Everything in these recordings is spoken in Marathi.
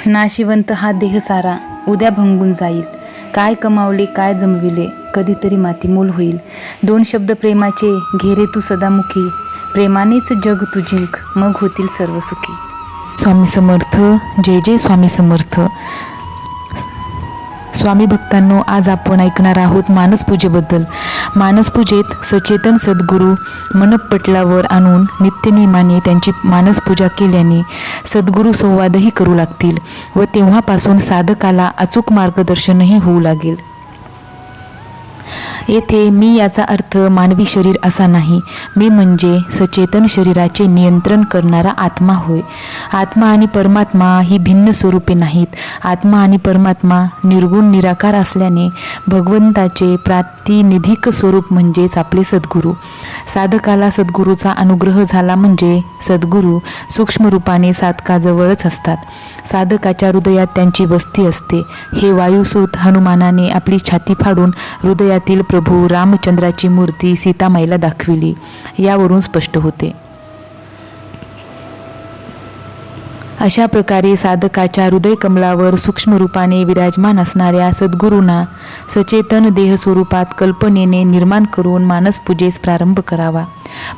नाशिवंत हा देह सारा उद्या भंगून जाईल. काय कमावले काय जमविले कधीतरी मातीमोल होईल. दोन शब्द प्रेमाचे घेरे तू सदामुखी, प्रेमानेच जग तू जिंक मग होतील सर्व सुखी. स्वामी समर्थ. जय जय स्वामी समर्थ. स्वामी भक्तांनो, आज आपण ऐकणार आहोत मानसपूजेबद्दल. मानसपूजेत सचेतन सद्गुरू मनपटलावर आणून नित्यनियमाने त्यांची मानसपूजा केल्याने सद्गुरू संवादही करू लागतील व तेव्हापासून साधकाला अचूक मार्गदर्शनही होऊ लागेल. येथे मी याचा अर्थ मानवी शरीर असा नाही. मी म्हणजे सचेतन शरीराचे नियंत्रण करणारा आत्मा होय. आत्मा आणि परमात्मा ही भिन्न स्वरूपे नाहीत. आत्मा आणि परमात्मा निर्गुण निराकार असल्याने भगवंताचे प्रातिनिधिक स्वरूप म्हणजेच आपले सद्गुरू. साधकाला सद्गुरूचा अनुग्रह झाला म्हणजे सद्गुरू सूक्ष्म रूपाने साधकाजवळच असतात. साधकाच्या हृदयात त्यांची वस्ती असते. हे वायुसूत हनुमानाने आपली छाती फाडून हृदयातील प्रभू रामचंद्राची मूर्ती सीतामाईला दाखविली, यावरून स्पष्ट होते. अशा प्रकारे साधकाच्या हृदय कमलावर सूक्ष्म रूपाने विराजमान असणाऱ्या सद्गुरूंना सचेतन देह स्वरूपात कल्पनेने निर्माण करून मानसपूजेस प्रारंभ करावा.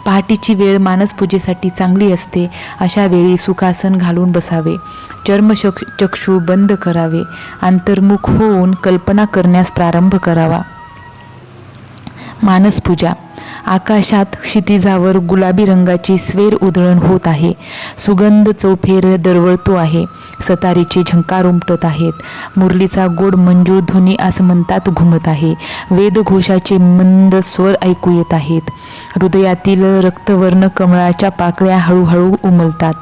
पहाटेची वेळ मानसपूजेसाठी चांगली असते. अशा वेळी सुखासन घालून बसावे. चर्मचक्षु बंद करावे. अंतर्मुख होऊन कल्पना करण्यास प्रारंभ करावा. मानसपूजा. आकाशात क्षितिजावर गुलाबी रंगाची स्वेर उधळण होत आहे. सुगंध चौफेर दरवळतो आहे. सतारीचे झंकार उमटत आहेत. मुरलीचा गोड मंजूळ ध्वनी आसमंतात घुमत आहे. वेदघोषाचे मंद स्वर ऐकू येत आहेत. हृदयातील रक्तवर्ण कमळाच्या पाकळ्या हळूहळू उमलतात.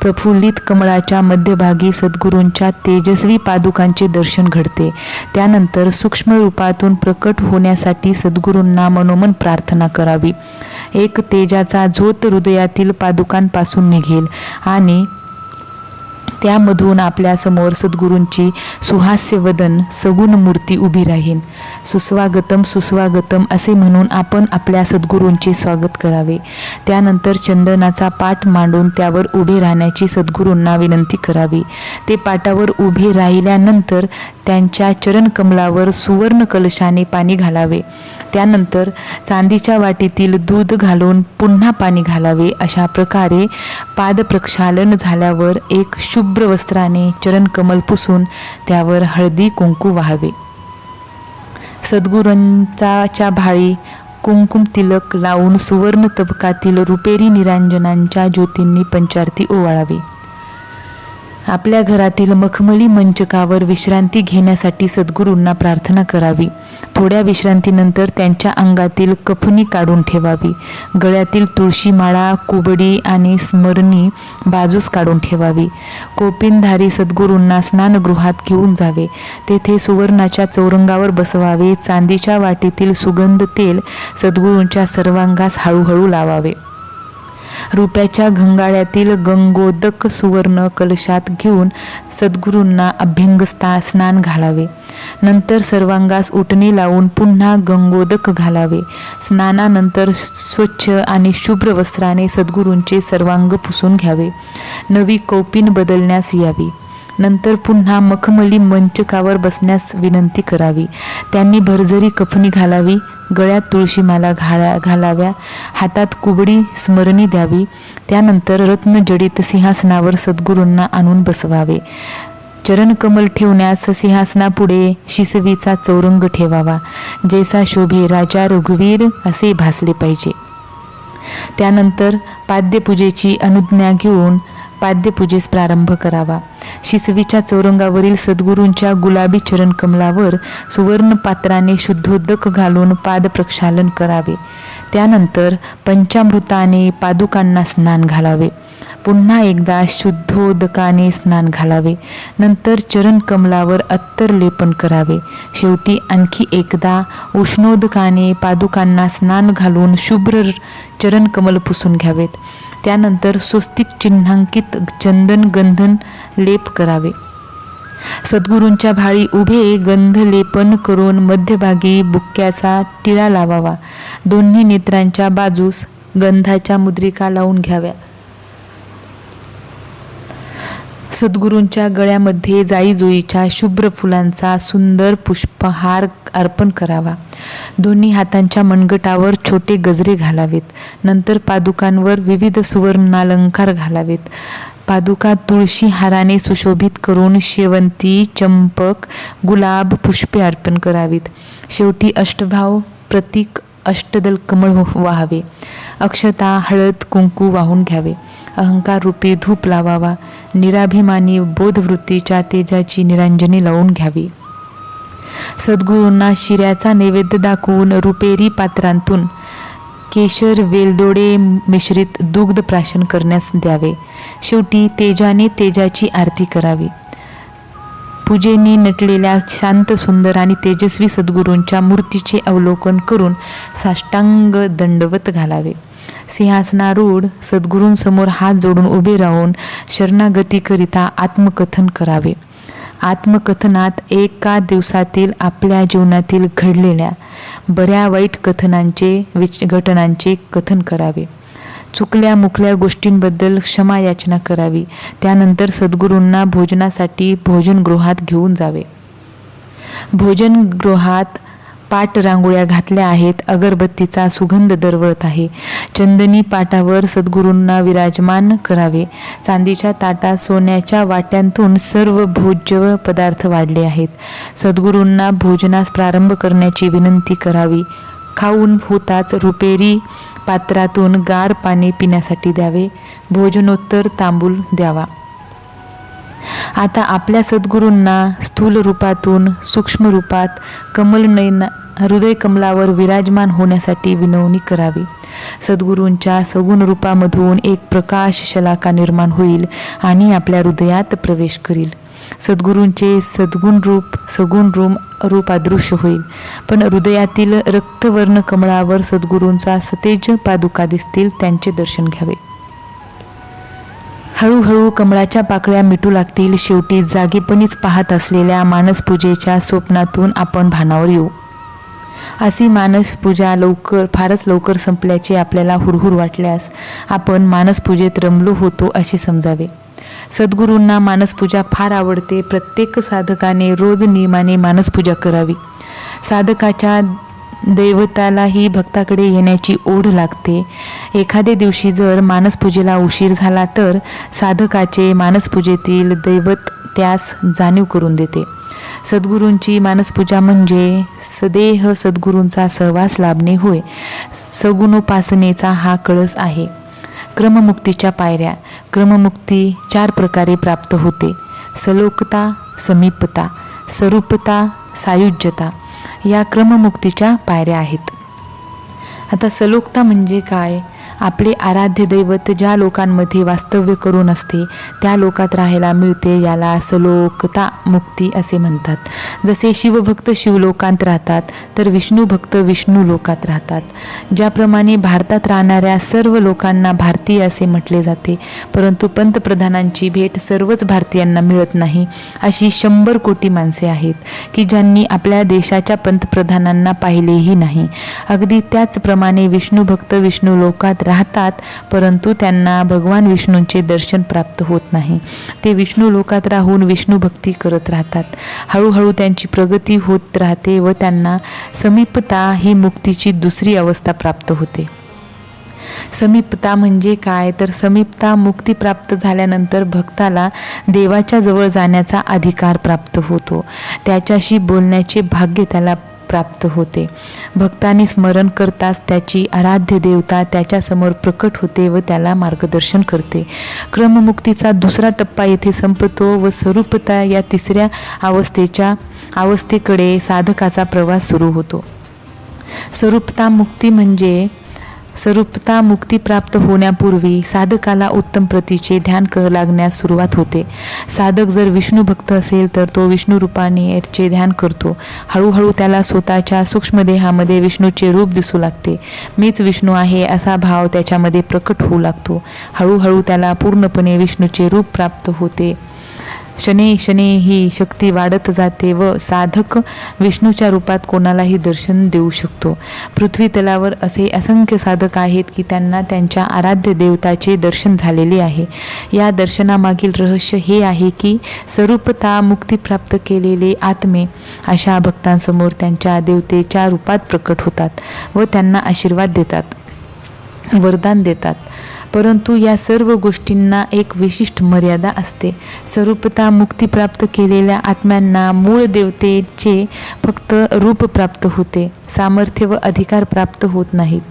प्रफुल्लित कमळाच्या मध्यभागी सद्गुरूंच्या तेजस्वी पादुकांचे दर्शन घडते. त्यानंतर सूक्ष्म रूपातून प्रकट होण्यासाठी सद्गुरूंना मनोमन प्रार्थना करावी. एक तेजाचा झोत हृदयातील पादुकांपासून निघेल आणि त्यामधून आपल्या समोर सद्गुरूंची सुहास्यवदन सगुण मूर्ती उभी राहील. सुस्वागतम सुस्वागतम असे म्हणून आपण आपल्या सद्गुरूंचे स्वागत करावे. त्यानंतर चंदनाचा पाट मांडून त्यावर उभे राहण्याची सद्गुरूंना विनंती करावी. ते पाटावर उभे राहिल्यानंतर त्यांच्या चरणकमलावर सुवर्ण कलशाने पाणी घालावे. त्यानंतर चांदीच्या वाटीतील दूध घालून पुन्हा पाणी घालावे. अशा प्रकारे पादप्रक्षालन झाल्यावर एक शुभ्र वस्त्राने चरणकमल पुसून त्यावर हळदी कुंकू वाहावे. सद्गुरूंच्या भाळी कुंकुम तिलक लावून सुवर्ण तबकातील रुपेरी निरांजनांच्या ज्योतींनी पंचारती ओवाळावी. आपल्या घरातील मखमली मंचकावर विश्रांती घेण्यासाठी सद्गुरूंना प्रार्थना करावी. थोड्या विश्रांतीनंतर त्यांच्या अंगातील कफनी काढून ठेवावी. गळ्यातील तुळशीमाळा, कुबडी आणि स्मरणी बाजूस काढून ठेवावी. कोपिनधारी सद्गुरूंना स्नानगृहात घेऊन जावे. तेथे सुवर्णाच्या चौरंगावर बसवावे. चांदीच्या वाटीतील सुगंध तेल सद्गुरूंच्या सर्वांगास हळूहळू लावावे. रुप्याच्या घंगाळ्यातील गंगोदक सुवर्ण कलशात घेऊन सद्गुरूंना अभ्यंग स्नान घालावे. नंतर सर्वांगास उटणे लावून पुन्हा गंगोदक घालावे. स्नानानंतर स्वच्छ आणि शुभ्र वस्त्राने सद्गुरूंचे सर्वांग पुसून घ्यावे. नवी कौपीन बदलण्यास यावी. नंतर पुन्हा मखमली मंचकावर बसण्यास विनंती करावी. त्यांनी भरजरी कफनी घालावी. गळ्यात तुळशीमाला घालाव्या. हातात कुबडी स्मरणी द्यावी. त्यानंतर रत्नजडित सिंहासनावर सद्गुरूंना आणून बसवावे. चरणकमल ठेवण्यास सिंहासनापुढे शिसवीचा चौरंग ठेवावा. जैसा शोभे राजा रघुवीर असे भासले पाहिजे. त्यानंतर पाद्यपूजेची अनुज्ञा घेऊन पाद्यपूजेस प्रारंभ करावा. शिसवीच्या चौरंगावरील सद्गुरूंच्या गुलाबी चरणकमलावर सुवर्ण पात्राने शुद्धोदक घालून पादप्रक्षालन करावे. त्यानंतर पंचामृताने पादुकांना स्नान घालावे. पुन्हा एकदा शुद्धोदकाने स्नान घालावे. नंतर चरणकमलावर अत्तर लेपन करावे. शेवटी आणखी एकदा उष्णोदकाने पादुकांना स्नान घालून शुभ्र चरणकमल पुसून घ्यावेत. त्यानंतर स्वस्तिक चिन्हांकित चंदन गंधन लेप करावे. सद्गुरूंच्या भाळी उभे गंधलेपन करून मध्यभागी बुक्क्याचा टिळा लावावा. दोन्ही नेत्रांच्या बाजूस गंधाच्या मुद्रिका लावून घ्याव्या. सद्गुरूंच्या गळ्यामध्ये जाईजुईच्या शुभ्र फुलांचा सुंदर पुष्पहार अर्पण करावा. दोन्ही हातांच्या मनगटावर छोटे गजरे घालावेत. नंतर पादुकांवर विविध सुवर्णालंकार घालावेत. पादुका तुळशी हाराने सुशोभित करून शेवंती, चंपक, गुलाब पुष्पे अर्पण करावीत. शेवटी अष्टभाव प्रतीक अष्टदल कमळ वाहावे. अक्षता, हळद, कुंकू वाहून घ्यावे. अहंकार रूपी धूप लावावा. निराभिमानी बोधवृत्तीच्या तेजाची निरांजने लावून घ्यावी. सद्गुरूंना शिऱ्याचा नैवेद्य दाखवून रुपेरी पात्रांतून केशर, वेलदोडे मिश्रित दुग्ध प्राशन करण्यास द्यावे. शेवटी तेजाने तेजाची आरती करावी. पूजेने नटलेल्या शांत, सुंदर आणि तेजस्वी सद्गुरूंच्या मूर्तीचे अवलोकन करून साष्टांग दंडवत घालावे. सिंहासनारूढ सद्गुरूंसमोर हात जोडून उभे राहून शरणागतीकरिता आत्मकथन करावे. आत्मकथनात एका दिवसातील आपल्या जीवनातील घडलेल्या बऱ्या वाईट घटनांचे कथन करावे. चुकल्या मुकल्या गोष्टींबद्दल क्षमा याचना करावी. त्यानंतर सद्गुरूंना भोजनासाठी भोजनगृहात घेऊन जावे. भोजनगृहात पाट रांगोळ्या घातल्या आहेत. अगरबत्तीचा सुगंध दरवळत आहे. चंदनी पाटावर सद्गुरूंना विराजमान करावे. चांदीच्या ताटात सोन्याच्या वाट्यांतून सर्व भोज्य पदार्थ वाढले आहेत. सद्गुरूंना भोजनास प्रारंभ करण्याची विनंती करावी. खाऊन होताच रुपेरी पात्रातून गार पाणी पिण्यासाठी द्यावे. भोजनोत्तर तांबूल द्यावा. आता आपल्या सद्गुरूंना स्थूल रूपातून सूक्ष्म रूपात कमलनयन हृदय कमलावर विराजमान होण्यासाठी विनवणी करावी. सद्गुरूंच्या सगुण रूपामधून एक प्रकाश शलाका निर्माण होईल आणि आपल्या हृदयात प्रवेश करील. सद्गुरूंचे सगुण रूप अदृश्य होईल. पण हृदयातील रक्तवर्ण कमळावर सद्गुरूंचा सतेज पादुका दिसतील. त्यांचे दर्शन घ्यावे. हळूहळू कमळाच्या पाकळ्या मिटू लागतील. शेवटी जागेपणीच पाहत असलेल्या मानसपूजेच्या स्वप्नातून आपण भानावर येऊ. अशी मानसपूजा फारच लवकर संपल्याचे आपल्याला हुरहुर वाटल्यास आपण मानसपूजेत रमलो होतो असे समजावे. सद्गुरूंना मानसपूजा फार आवडते. प्रत्येक साधकाने रोज नियमाने मानसपूजा करावी. साधकाच्या दैवतालाही भक्ताकडे येण्याची ओढ लागते. एखाद्या दिवशी जर मानसपूजेला उशीर झाला तर साधकाचे मानसपूजेतील दैवत त्यास जाणीव करून देते. सद्गुरूंची मानसपूजा म्हणजे सदेह सद्गुरूंचा सहवास लाभणे होय. सगुणोपासनेचा हा कळस आहे. क्रममुक्तीच्या पायऱ्या. क्रममुक्ती 4 प्रकारे प्राप्त होते. सलोकता, समीपता, स्वरूपता, सायुज्यता या क्रममुक्तीच्या पायऱ्या आहेत. आता सलोकता म्हणजे काय? आपले आराध्य दैवत ज्या लोकांमध्ये वास्तव्य करून असते त्या लोकात राहायला मिळते. याला सलोकता मुक्ती असे म्हणतात. जसे शिवभक्त शिवलोकांत राहतात तर विष्णुभक्त विष्णू लोकात राहतात. ज्याप्रमाणे भारतात राहणाऱ्या सर्व लोकांना भारतीय असे म्हटले जाते, परंतु पंतप्रधानांची भेट सर्वच भारतीयांना मिळत नाही. अशी 100 कोटी माणसे आहेत की ज्यांनी आपल्या देशाच्या पंतप्रधानांना पाहिलेही नाही. अगदी त्याचप्रमाणे विष्णुभक्त विष्णू लोकात राहतात, परंतु त्यांना भगवान विष्णूंचे दर्शन प्राप्त होत नाही. ते विष्णू लोकात राहून विष्णू भक्ती करत राहतात. हळूहळू त्यांची प्रगती होत राहते व त्यांना समीपता ही मुक्तीची दुसरी अवस्था प्राप्त होते. समीपता म्हणजे काय? तर समीपता मुक्ती प्राप्त झाल्यानंतर भक्ताला देवाच्या जवळ जाण्याचा अधिकार प्राप्त होतो. त्याच्याशी बोलण्याचे भाग्य त्याला प्राप्त होते. भक्ताने स्मरण करताच त्याची आराध्य देवता त्याच्यासमोर प्रकट होते व त्याला मार्गदर्शन करते. क्रममुक्तीचा दुसरा टप्पा येथे संपतो व स्वरूपता या तिसऱ्या अवस्थेकडे साधकाचा प्रवास सुरू होतो. स्वरूपता मुक्ती प्राप्त होण्यापूर्वी साधकाला उत्तम प्रतीचे ध्यान लागण्यास सुरुवात होते. साधक जर विष्णू भक्त असेल तर तो विष्णू रूपाने याचे ध्यान करतो. हळूहळू त्याला स्वतःच्या सूक्ष्मदेहामध्ये विष्णूचे रूप दिसू लागते. मीच विष्णू आहे असा भाव त्याच्यामध्ये प्रकट होऊ लागतो. हळूहळू त्याला पूर्णपणे विष्णूचे रूप प्राप्त होते. शने शने ही शक्ती वाढत जाते व साधक विष्णूच्या रूपात कोणालाही दर्शन देऊ शकतो. पृथ्वी तलावर असे असंख्य साधक आहेत की त्यांना त्यांच्या आराध्य देवताचे दर्शन झालेले आहे. या दर्शनामागील रहस्य हे आहे की स्वरूपता मुक्ती प्राप्त केलेले आत्मे अशा भक्तांसमोर त्यांच्या देवतेच्या रूपात प्रकट होतात व त्यांना आशीर्वाद देतात, वरदान देतात. परंतु या सर्व गोष्टींना एक विशिष्ट मर्यादा असते. स्वरूपता मुक्ती प्राप्त केलेल्या आत्म्यांना मूळ देवतेचे फक्त रूप प्राप्त होते, सामर्थ्य व अधिकार प्राप्त होत नाहीत.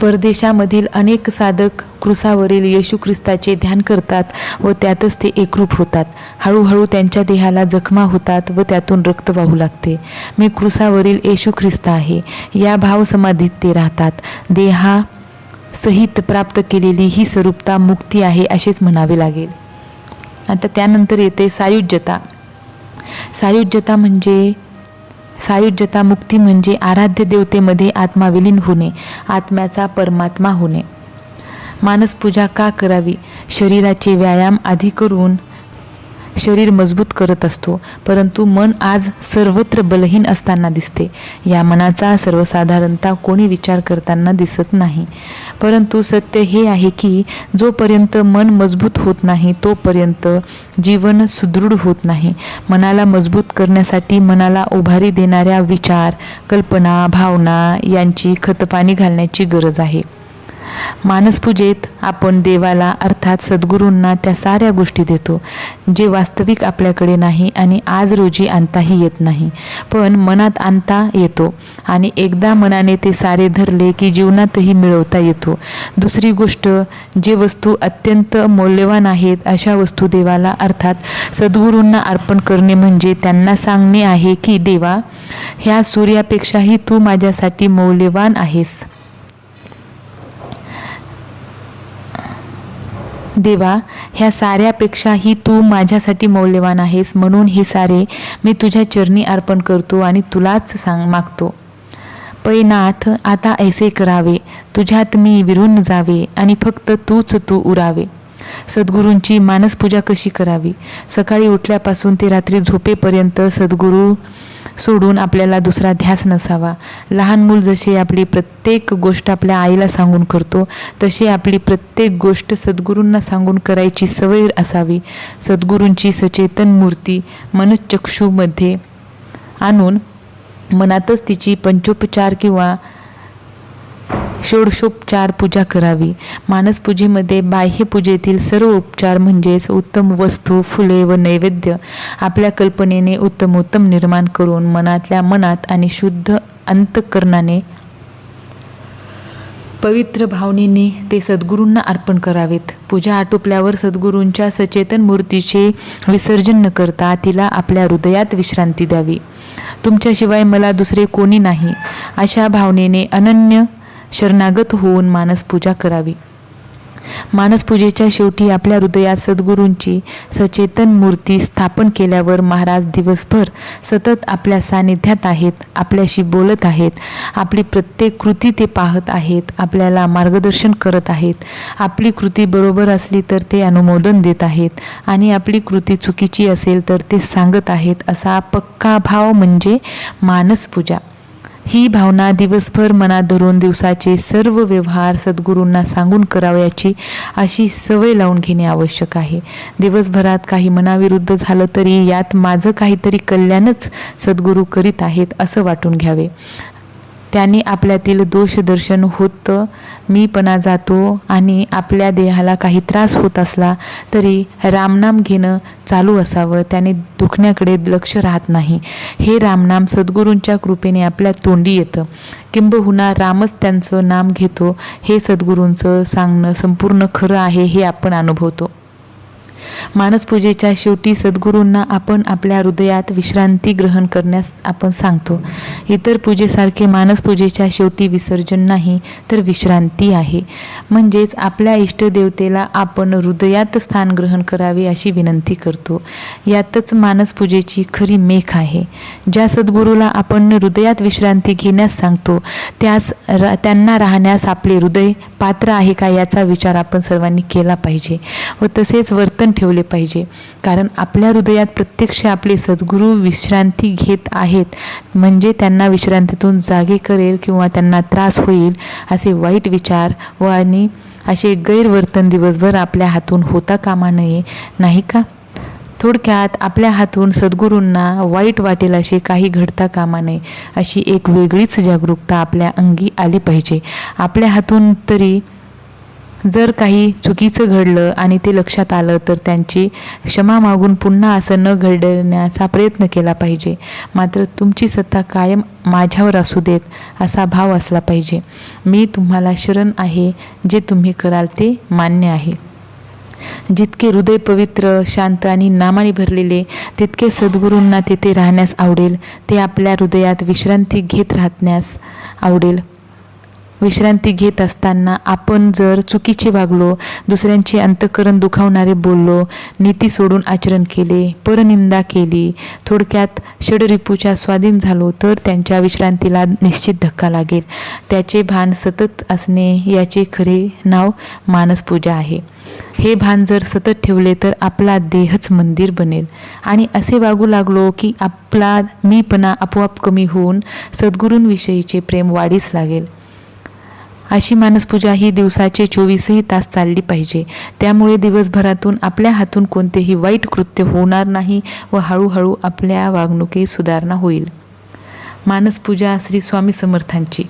परदेशामधील अनेक साधक क्रूसावरील येशू ख्रिस्ताचे ध्यान करतात व त्यातच ते एकरूप होतात. हळूहळू त्यांच्या देहाला जखमा होतात व त्यातून रक्त वाहू लागते. मी क्रूसावरील येशू ख्रिस्त आहे या भावसमाधीत ते राहतात. देहासहित प्राप्त केलेली ही स्वरूपता मुक्ती आहे असेच म्हणावे लागेल. आता त्यानंतर येते सायुज्यता. सायुज्यता मुक्ती म्हणजे आराध्य देवतेमध्ये आत्मा विलीन होणे, आत्म्याचा परमात्मा होणे. मानसपूजा का करावी? शरीराचे व्यायाम आधी करून शरीर मजबूत करत असतो, परंतु मन आज सर्वत्र बलहीन असताना दिसते. या मनाचा सर्वसाधारणतः कोणी विचार करताना दिसत नाही. परंतु सत्य हे आहे की जोपर्यंत मन मजबूत होत नाही तोपर्यंत जीवन सुदृढ होत नाही. मनाला मजबूत करण्यासाठी मनाला उभारी देणाऱ्या विचार, कल्पना, भावना यांची खतपाणी घालण्याची गरज आहे. मानसपूजेत आपण देवाला अर्थात सद्गुरूंना त्या साऱ्या गोष्टी देतो जे वास्तविक आपल्याकडे नाही आणि आज रोजी आणताही येत नाही, पण मनात आणता येतो आणि एकदा मनाने ते सारे धरले की जीवनातही मिळवता येतो. दुसरी गोष्ट, जे वस्तू अत्यंत मौल्यवान आहेत अशा वस्तू देवाला अर्थात सद्गुरूंना अर्पण करणे म्हणजे त्यांना सांगणे आहे की देवा, ह्या सूर्यापेक्षाही तू माझ्यासाठी मौल्यवान आहेस. देवा, ह्या साऱ्यापेक्षाही तू माझ्यासाठी मौल्यवान आहेस, म्हणून हे सारे मी तुझ्या चरणी अर्पण करतो आणि तुलाच मागतो. पै नाथ, आता ऐसे करावे, तुझ्यात मी विरून जावे आणि फक्त तू उरावे. सद्गुरूंची मानसपूजा कशी करावी? सकाळी उठल्यापासून ते रात्री झोपेपर्यंत सद्गुरू सोडून आपल्याला दुसरा ध्यास नसावा. लहान मूल जसे आपली प्रत्येक गोष्ट आपल्या आईला सांगून करतो तशी आपली प्रत्येक गोष्ट सद्गुरूंना सांगून करायची सवय असावी. सद्गुरूंची सचेतन मूर्ती मनचक्षूमध्ये आणून मनातच तिची पंचोपचार किंवा षोडशोपचार पूजा करावी. मानसपूजेमध्ये बाह्यपूजेतील सर्व उपचार म्हणजेच उत्तम वस्तू, फुले व नैवेद्य आपल्या कल्पनेने उत्तमोत्तम निर्माण करून मनातल्या मनात आणि शुद्ध अंतःकरणाने पवित्र भावनेने ते सद्गुरूंना अर्पण करावेत. पूजा आटोपल्यावर सद्गुरूंच्या सचेतन मूर्तीचे विसर्जन न करता तिला आपल्या हृदयात विश्रांती द्यावी. तुमच्याशिवाय मला दुसरे कोणी नाही अशा भावनेने अनन्य शरणागत होऊन मानसपूजा करावी. मानसपूजेच्या शेवटी आपल्या हृदयात सद्गुरूंची सचेतन मूर्ती स्थापन केल्यावर महाराज दिवसभर सतत आपल्या सानिध्यात आहेत, आपल्याशी बोलत आहेत, आपली प्रत्येक कृती ते पाहत आहेत, आपल्याला मार्गदर्शन करत आहेत. आपली कृती बरोबर असली तर ते अनुमोदन देत आहेत आणि आपली कृती चुकीची असेल तर ते सांगत आहेत. असा पक्का भाव म्हणजे मानसपूजा. ही भावना दिवसभर मनात धरून दिवसाचे सर्व व्यवहार सद्गुरूंना सांगून करावयाची अशी सवय लावून घेणे आवश्यक आहे. दिवसभरात काही मनाविरुद्ध झालं तरी यात माझं काहीतरी कल्याणच सद्गुरू करीत आहेत असं वाटून घ्यावे. त्याने आपल्यातील दोषदर्शन होतं, मीपणा जातो आणि आपल्या देहाला काही त्रास होत असला तरी रामनाम घेणं चालू असावं. त्याने दुखण्याकडे लक्ष राहत नाही. हे रामनाम सद्गुरूंच्या कृपेने आपल्या तोंडी येतं. किंबहुना रामच त्यांचं नाम घेतो. हे सद्गुरूंचं सांगणं संपूर्ण खरं आहे हे आपण अनुभवतो. मानसपूजेच्या शेवटी सद्गुरूंना आपण आपल्या हृदयात विश्रांती ग्रहण करण्यास आपण सांगतो. इतर पूजेसारखे मानसपूजेच्या शेवटी विसर्जन नाही, तर विश्रांती आहे. म्हणजेच आपल्या इष्टदेवतेला आपण हृदयात स्थान ग्रहण करावे अशी विनंती करतो. यातच मानसपूजेची खरी मेख आहे. ज्या सद्गुरूला आपण हृदयात विश्रांती घेण्यास सांगतो त्यांना राहण्यास आपले हृदय पात्र आहे का याचा विचार आपण सर्वांनी केला पाहिजे व तसेच वर्तन ठेवले पाहिजे. कारण आपल्या हृदयात प्रत्यक्ष आपले सद्गुरू विश्रांती घेत आहेत म्हणजे त्यांना विश्रांतीतून जागे करेल किंवा त्यांना त्रास होईल असे वाईट विचार व आणि असे गैरवर्तन दिवसभर आपल्या हातून होता कामा नये, नाही का? थोडक्यात आपल्या हातून सद्गुरूंना वाईट वाटेल असे काही घडता कामा नये अशी एक वेगळीच जागरूकता आपल्या अंगी आली पाहिजे. आपल्या हातून तरी जर काही चुकीचं घडलं आणि ते लक्षात आलं तर त्यांची क्षमा मागून पुन्हा असं न घडण्याचा प्रयत्न केला पाहिजे. मात्र तुमची सत्ता कायम माझ्यावर असू देत असा भाव असला पाहिजे. मी तुम्हाला शरण आहे, जे तुम्ही कराल ते मान्य आहे. जितके हृदय पवित्र, शांत आणि नामाने भरलेले तितके सद्गुरूंना तेथे राहण्यास आवडेल. ते आपल्या हृदयात विश्रांती घेत राहण्यास आवडेल. विश्रांती घेत असताना आपण जर चुकीचे वागलो, दुसऱ्यांचे अंतःकरण दुखावणारे बोललो, नीती सोडून आचरण केले, परनिंदा केली, थोडक्यात षडरिपूच्या स्वाधीन झालो तर त्यांच्या विश्रांतीला निश्चित धक्का लागेल. त्याचे भान सतत असणे याचे खरे नाव मानसपूजा आहे. हे भान जर सतत ठेवले तर आपला देहच मंदिर बनेल आणि असे वागू लागलो की आपला मीपणा आपोआप कमी होऊन सद्गुरूंविषयीचे प्रेम वाढीस लागेल. अशी मानसपूजा ही दिवसाचे 24ही तास चालली पाहिजे. त्यामुळे दिवसभरातून आपल्या हातून कोणतेही वाईट कृत्य होणार नाही व हळूहळू आपल्या वागणुकीत सुधारणा होईल. मानसपूजा श्री स्वामी समर्थांची.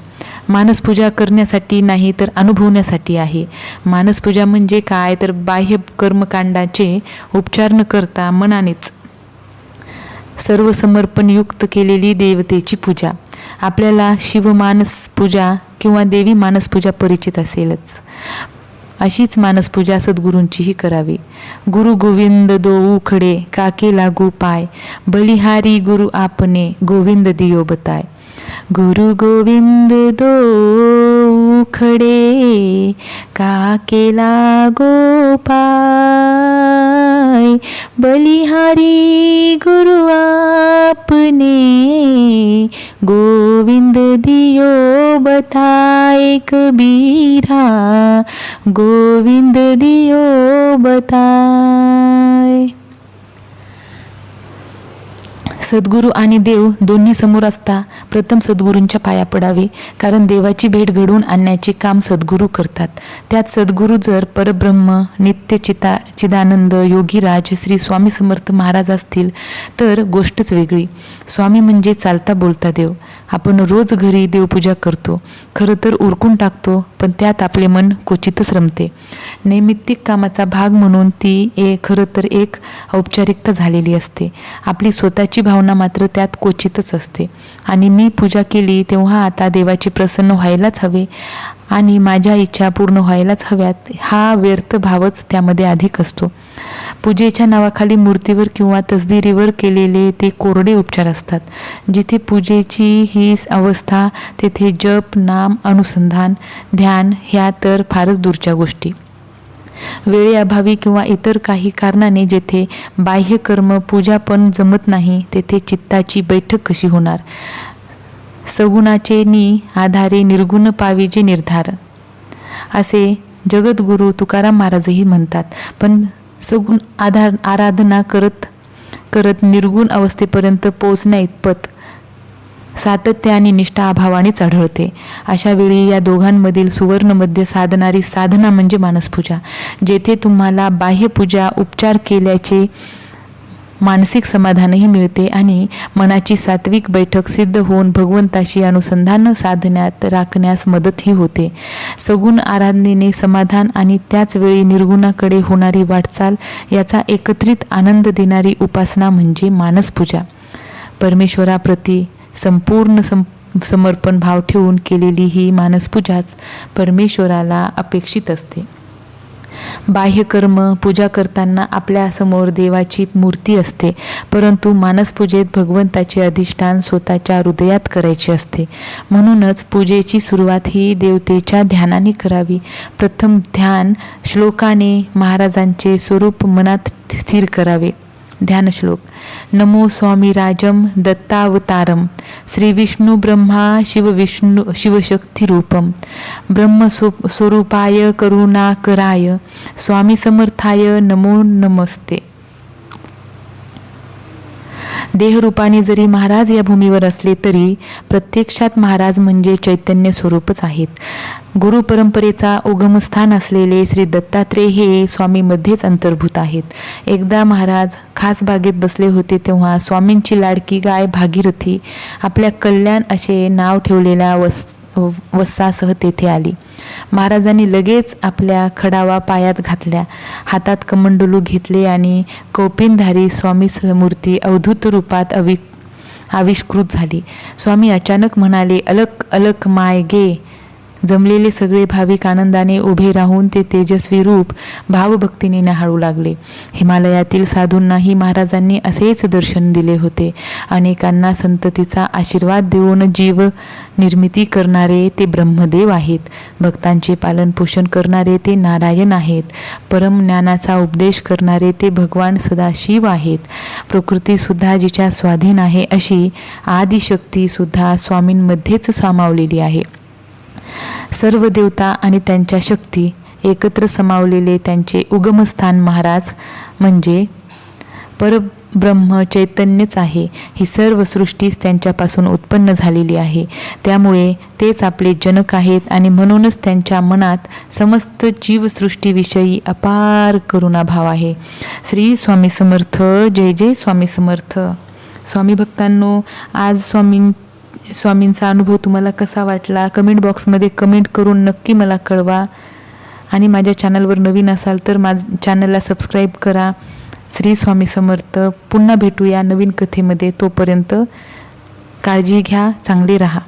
मानसपूजा करण्यासाठी नाही तर अनुभवण्यासाठी आहे. मानसपूजा म्हणजे काय तर बाह्य कर्मकांडाचे उपचार न करता मनानेच सर्व समर्पणयुक्त केलेली देवतेची पूजा. आपल्याला शिवमानस पूजा किंवा देवी मानसपूजा परिचित असेलच. अशीच मानसपूजा सद्गुरूंचीही करावी. गुरु गोविंद दोऊ खडे काके लागू पाय, बलिहारी गुरु आपने गोविंद दियो बताय. गुरु गोविंद दोऊ खडे काके लागो पाय, बलिहारी गुरु आपने गोविंद दियो बताय. कबीरा गोविंद दियो बताय. सद्गुरू आणि देव दोन्ही समोर असता प्रथम सद्गुरूंच्या पाया पडावे. कारण देवाची भेट घडवून आणण्याचे काम सद्गुरू करतात. त्यात सद्गुरू जर परब्रह्म नित्य चिदानंद योगीराज श्री स्वामी समर्थ महाराज असतील तर गोष्टच वेगळी. स्वामी म्हणजे चालता बोलता देव. आपण रोज घरी देवपूजा करतो, खरं तर उरकून टाकतो, पण त्यात आपले मन क्वचितच रमते. नैमित्तिक कामाचा भाग म्हणून ती खरं तर एक औपचारिकता झालेली असते. आपली स्वतःची भावना मात्र त्यात क्वचितच असते. आणि मी पूजा केली तेव्हा आता देवाचे प्रसन्न व्हायलाच हवे आणि माझ्या इच्छा पूर्ण व्हायलाच हव्यात हा व्यर्थ भावच त्यामध्ये अधिक असतो. पूजेच्या नावाखाली मूर्तीवर किंवा तसबिरीवर केलेले ते कोरडे उपचार असतात. जिथे पूजेची ही अवस्था तेथे जप, नाम, अनुसंधान, ध्यान ह्या तर फारच दूरच्या गोष्टी. वेळेअभावी किंवा इतर काही कारणाने जेथे बाह्य कर्म पूजा पण जमत नाही तेथे चित्ताची बैठक कशी होणार. सगुणाचे नी आधारे निर्गुण पाविजे निर्धार असे जगद्गुरू तुकाराम महाराजही म्हणतात. पण सगुण आराधना करत करत निर्गुण अवस्थेपर्यंत पोहोचण्या इतपत सातत्य आणि निष्ठा अभावानेच आढळते. अशा वेळी या दोघांमधील सुवर्ण मध्य साधणारी साधना म्हणजे मानसपूजा. जेथे तुम्हाला बाह्यपूजा उपचार केल्याचे मानसिक समाधानही मिळते आणि मनाची सात्विक बैठक सिद्ध होऊन भगवंताशी अनुसंधान साधण्यात राखण्यास मदतही होते. सगुण आराधनेने समाधान आणि त्याच वेळी निर्गुणाकडे होणारी वाटचाल याचा एकत्रित आनंद देणारी उपासना म्हणजे मानसपूजा. परमेश्वराप्रती संपूर्ण समर्पण भाव ठेवून केलेली ही मानसपूजाच परमेश्वराला अपेक्षित असते. बाह्यकर्म पूजा करताना आपल्यासमोर देवाची मूर्ती असते, परंतु मानसपूजेत भगवंताचे अधिष्ठान स्वतःच्या हृदयात करायचे असते. म्हणूनच पूजेची सुरुवात ही देवतेच्या ध्यानाने करावी. प्रथम ध्यान श्लोकाने महाराजांचे स्वरूप मनात स्थिर करावे. ध्यान श्लोक. नमो स्वामीराजं दत्तावतारं श्री विष्णू ब्रह्मा शिवशक्ती रूपम ब्रह्मस्वरूपाय करुणाकराय स्वामी समर्थाय नमो नमस्ते. देहरूपाने जरी महाराज या भूमीवर असले तरी प्रत्यक्षात महाराज म्हणजे चैतन्य स्वरूपच आहेत. गुरु परंपरेचा उगमस्थान असलेले श्री दत्तात्रेय हे स्वामीमध्येच अंतर्भूत आहेत. एकदा महाराज खास बागेत बसले होते तेव्हा स्वामींची लाडकी गाय भागीरथी आपल्या कल्याण असे नाव ठेवलेल्या वत्सासह तेथे आली. महाराजांनी लगेच आपल्या खडावा पायात घातल्या, हातात कमंडलू घेतले आणि कौपिनधारी स्वामी मूर्ती अवधूत रूपात आविष्कृत झाली. स्वामी अचानक म्हणाले, अलक अलक माय गे. जमलेले सगळे भाविक आनंदाने उभे राहून ते तेजस्वी रूप भावभक्तीने न्याहाळू लागले. हिमालयातील साधूंनाही महाराजांनी असेच दर्शन दिले होते. अनेकांना संततीचा आशीर्वाद देऊन जीव निर्मिती करणारे ते ब्रह्मदेव आहेत. भक्तांचे पालन पोषण करणारे ते नारायण आहेत. परम ज्ञानाचा उपदेश करणारे ते भगवान सदाशिव आहेत. प्रकृतीसुद्धा जिच्या स्वाधीन आहे अशी आदिशक्तीसुद्धा स्वामींमध्येच सामावलेली आहे. सर्व देवता आणि त्यांच्या शक्ती एकत्र समावलेले त्यांचे उगमस्थान महाराज म्हणजे परब्रह्म चैतन्यच आहे. ही सर्व सृष्टीच त्यांच्यापासून उत्पन्न झालेली आहे. त्यामुळे तेच आपले जनक आहेत आणि म्हणूनच त्यांच्या मनात समस्त जीवसृष्टीविषयी अपार करुणाभाव आहे. श्री स्वामी समर्थ. जय जय स्वामी समर्थ. स्वामी भक्तांनो, आज स्वामींचा अनुभव तुम्हाला कसा वाटला कमेंट बॉक्समध्ये कमेंट करून नक्की मला कळवा. आणि माझ्या चॅनलवर नवीन असाल तर माझ्या चॅनलला सबस्क्राईब करा. श्री स्वामी समर्थ. पुन्हा भेटूया नवीन कथेमध्ये. तोपर्यंत काळजी घ्या, चांगले राहा.